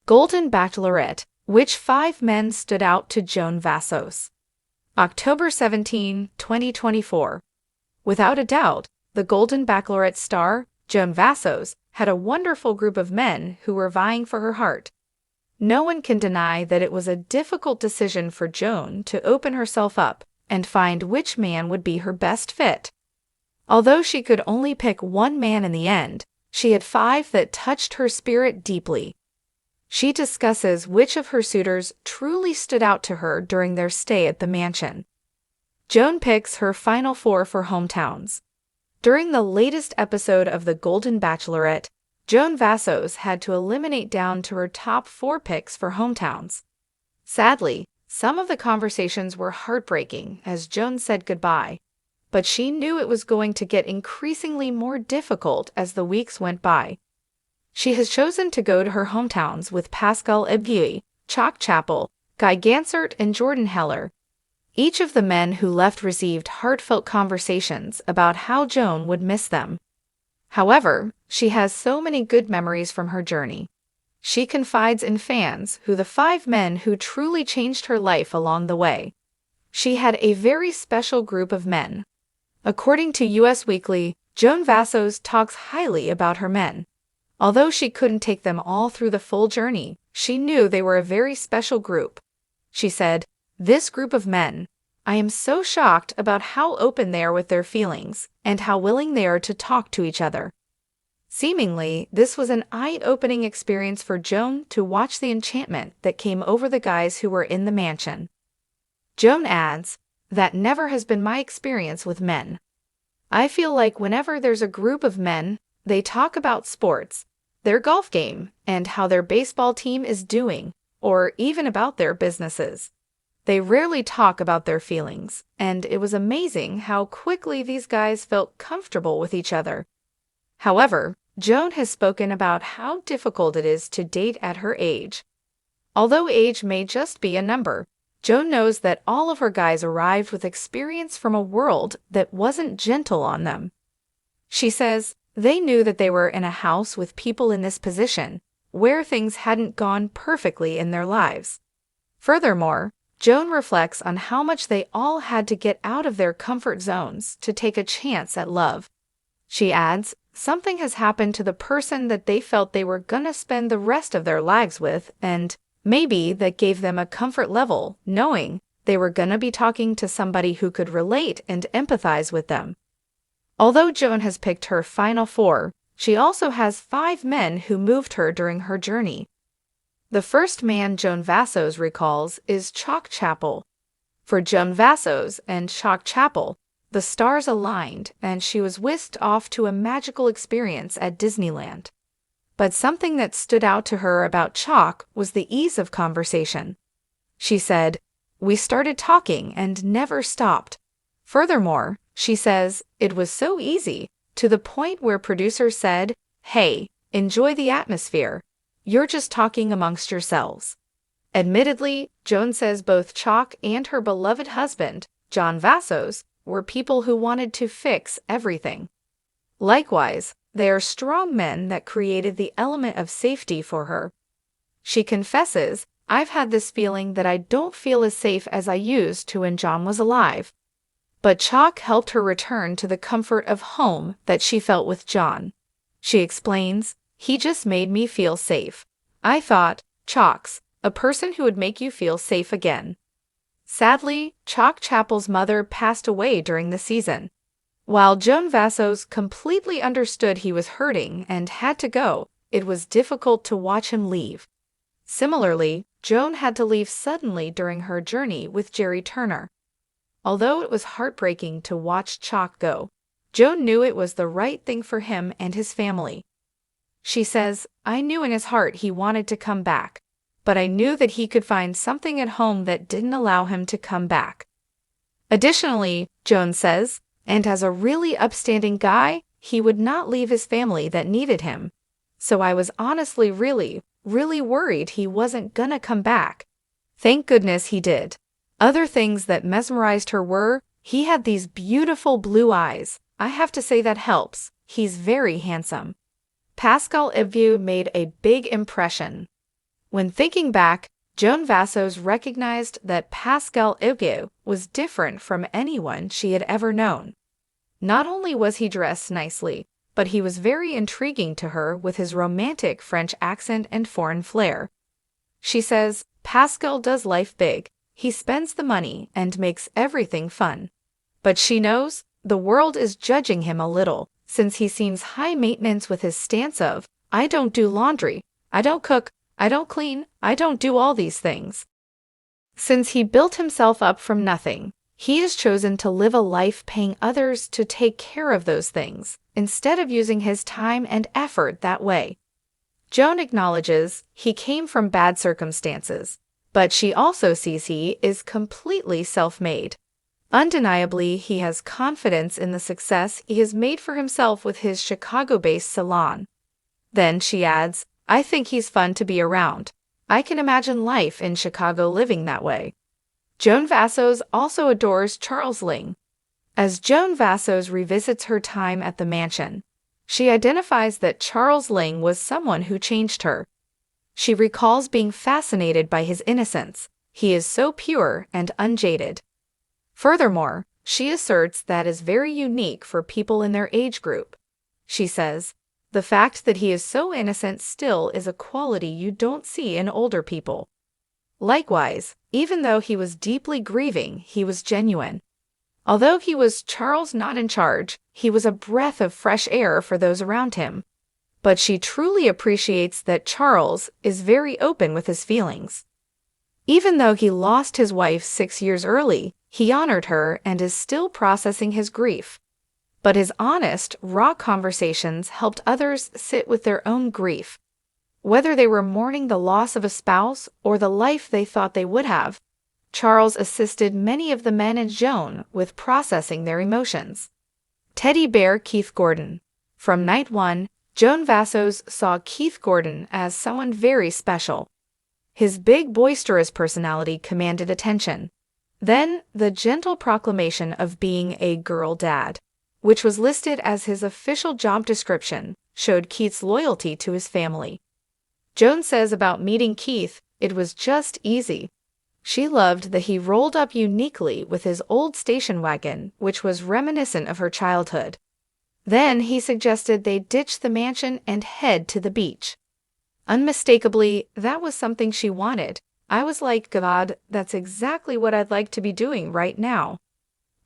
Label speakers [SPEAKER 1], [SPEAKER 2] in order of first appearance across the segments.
[SPEAKER 1] Golden Bachelorette. Which 5 men stood out to Joan Vassos? October 17, 2024. Without a doubt, the Golden Bachelorette star, Joan Vassos, had a wonderful group of men who were vying for her heart. No one can deny that it was a difficult decision for Joan to open herself up and find which man would be her best fit. Although she could only pick one man in the end, she had 5 that touched her spirit deeply. She discusses which of her suitors truly stood out to her during their stay at the mansion. Joan picks her final 4 for hometowns. During the latest episode of The Golden Bachelorette, Joan Vassos had to eliminate down to her top 4 picks for hometowns. Sadly, some of the conversations were heartbreaking as Joan said goodbye, but she knew it was going to get increasingly more difficult as the weeks went by. She has chosen to go to her hometowns with Pascal Ebguy, Chalk Chapel, Guy Gansert, and Jordan Heller. Each of the men who left received heartfelt conversations about how Joan would miss them. However, she has so many good memories from her journey. She confides in fans who the 5 men who truly changed her life along the way. She had a very special group of men. According to US Weekly, Joan Vassos talks highly about her men. Although she couldn't take them all through the full journey, she knew they were a very special group. She said, "This group of men, I am so shocked about how open they are with their feelings and how willing they are to talk to each other." Seemingly, this was an eye-opening experience for Joan to watch the enchantment that came over the guys who were in the mansion. Joan adds, "That never has been my experience with men. I feel like whenever there's a group of men, they talk about sports, their golf game, and how their baseball team is doing, or even about their businesses. They rarely talk about their feelings, and it was amazing how quickly these guys felt comfortable with each other." However, Joan has spoken about how difficult it is to date at her age. Although age may just be a number, Joan knows that all of her guys arrived with experience from a world that wasn't gentle on them. She says, "They knew that they were in a house with people in this position, where things hadn't gone perfectly in their lives." Furthermore, Joan reflects on how much they all had to get out of their comfort zones to take a chance at love. She adds, "Something has happened to the person that they felt they were gonna spend the rest of their lives with, and maybe that gave them a comfort level, knowing they were gonna be talking to somebody who could relate and empathize with them." Although Joan has picked her final 4, she also has 5 men who moved her during her journey. The first man Joan Vassos recalls is Chalk Chapel. For Joan Vassos and Chalk Chapel, the stars aligned and she was whisked off to a magical experience at Disneyland. But something that stood out to her about Chalk was the ease of conversation. She said, "We started talking and never stopped." Furthermore, she says, "It was so easy, to the point where producers said, 'Hey, enjoy the atmosphere. You're just talking amongst yourselves.'" Admittedly, Joan says both Chalk and her beloved husband, Joan Vassos, were people who wanted to fix everything. Likewise, they are strong men that created the element of safety for her. She confesses, "I've had this feeling that I don't feel as safe as I used to when John was alive." But Chalk helped her return to the comfort of home that she felt with John. She explains, "He just made me feel safe. I thought, Chalk's a person who would make you feel safe again." Sadly, Chalk Chapel's mother passed away during the season. While Joan Vassos completely understood he was hurting and had to go, it was difficult to watch him leave. Similarly, Joan had to leave suddenly during her journey with Jerry Turner. Although it was heartbreaking to watch Chalk go, Joan knew it was the right thing for him and his family. She says, "I knew in his heart he wanted to come back, but I knew that he could find something at home that didn't allow him to come back." Additionally, Joan says, "And as a really upstanding guy, he would not leave his family that needed him. So I was honestly really worried he wasn't gonna come back. Thank goodness he did." Other things that mesmerized her were, he had these beautiful blue eyes. I have to say that helps. He's very handsome. Pascal Ebguy made a big impression. When thinking back, Joan Vassos recognized that Pascal Igué was different from anyone she had ever known. Not only was he dressed nicely, but he was very intriguing to her with his romantic French accent and foreign flair. She says, Pascal does life big. He spends the money and makes everything fun. But she knows the world is judging him a little, since he seems high maintenance with his stance of, I don't do laundry, I don't cook, I don't clean, I don't do all these things. Since he built himself up from nothing, he has chosen to live a life paying others to take care of those things, instead of using his time and effort that way. Joan acknowledges he came from bad circumstances, but she also sees he is completely self-made. Undeniably, he has confidence in the success he has made for himself with his Chicago-based salon. Then she adds, I think he's fun to be around. I can imagine life in Chicago living that way. Joan Vassos also adores Charles Ling. As Joan Vassos revisits her time at the mansion, she identifies that Charles Ling was someone who changed her. She recalls being fascinated by his innocence. He is so pure and unjaded. Furthermore, she asserts that is very unique for people in their age group. She says, the fact that he is so innocent still is a quality you don't see in older people. Likewise, even though he was deeply grieving, he was genuine. Although he was Charles not in charge, he was a breath of fresh air for those around him. But she truly appreciates that Charles is very open with his feelings. Even though he lost his wife 6 years early, he honored her and is still processing his grief. But his honest, raw conversations helped others sit with their own grief. Whether they were mourning the loss of a spouse or the life they thought they would have, Charles assisted many of the men and Joan with processing their emotions. Teddy Bear Keith Gordon. From night one, Joan Vassos saw Keith Gordon as someone very special. His big, boisterous personality commanded attention. Then, the gentle proclamation of being a girl dad, which was listed as his official job description, showed Keith's loyalty to his family. Joan says about meeting Keith, it was just easy. She loved that he rolled up uniquely with his old station wagon, which was reminiscent of her childhood. Then he suggested they ditch the mansion and head to the beach. Unmistakably, that was something she wanted. I was like, God, that's exactly what I'd like to be doing right now.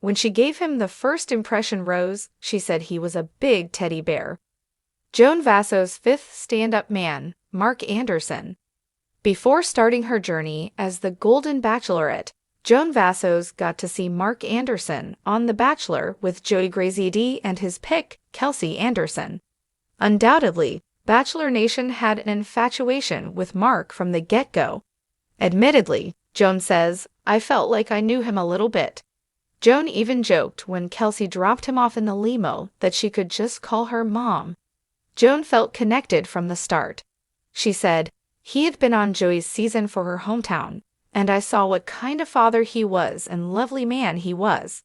[SPEAKER 1] When she gave him the first impression rose, she said he was a big teddy bear. Joan Vassos' fifth stand-up man, Mark Anderson. Before starting her journey as the Golden Bachelorette, Joan Vassos got to see Mark Anderson on The Bachelor with Jody Graziadei and his pick, Kelsey Anderson. Undoubtedly, Bachelor Nation had an infatuation with Mark from the get-go. Admittedly, Joan says, I felt like I knew him a little bit. Joan even joked when Kelsey dropped him off in the limo that she could just call her mom. Joan felt connected from the start. She said, he had been on Joey's season for her hometown, and I saw what kind of father he was and lovely man he was.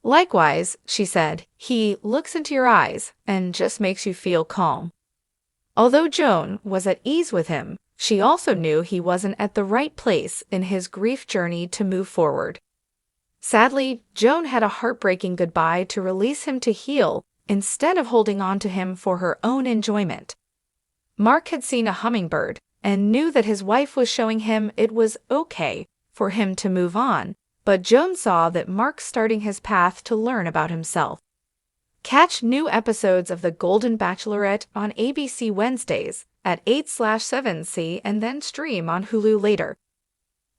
[SPEAKER 1] Likewise, she said, he looks into your eyes and just makes you feel calm. Although Joan was at ease with him, she also knew he wasn't at the right place in his grief journey to move forward. Sadly, Joan had a heartbreaking goodbye to release him to heal instead of holding on to him for her own enjoyment. Mark had seen a hummingbird and knew that his wife was showing him it was okay for him to move on, but Joan saw that Mark's starting his path to learn about himself. Catch new episodes of The Golden Bachelorette on ABC Wednesdays at 8/7C and then stream on Hulu later.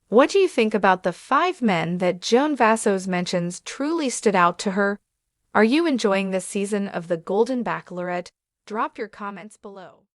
[SPEAKER 1] What do you think about the 5 men that Joan Vassos mentions truly stood out to her? Are you enjoying this season of The Golden Bachelorette? Drop your comments below.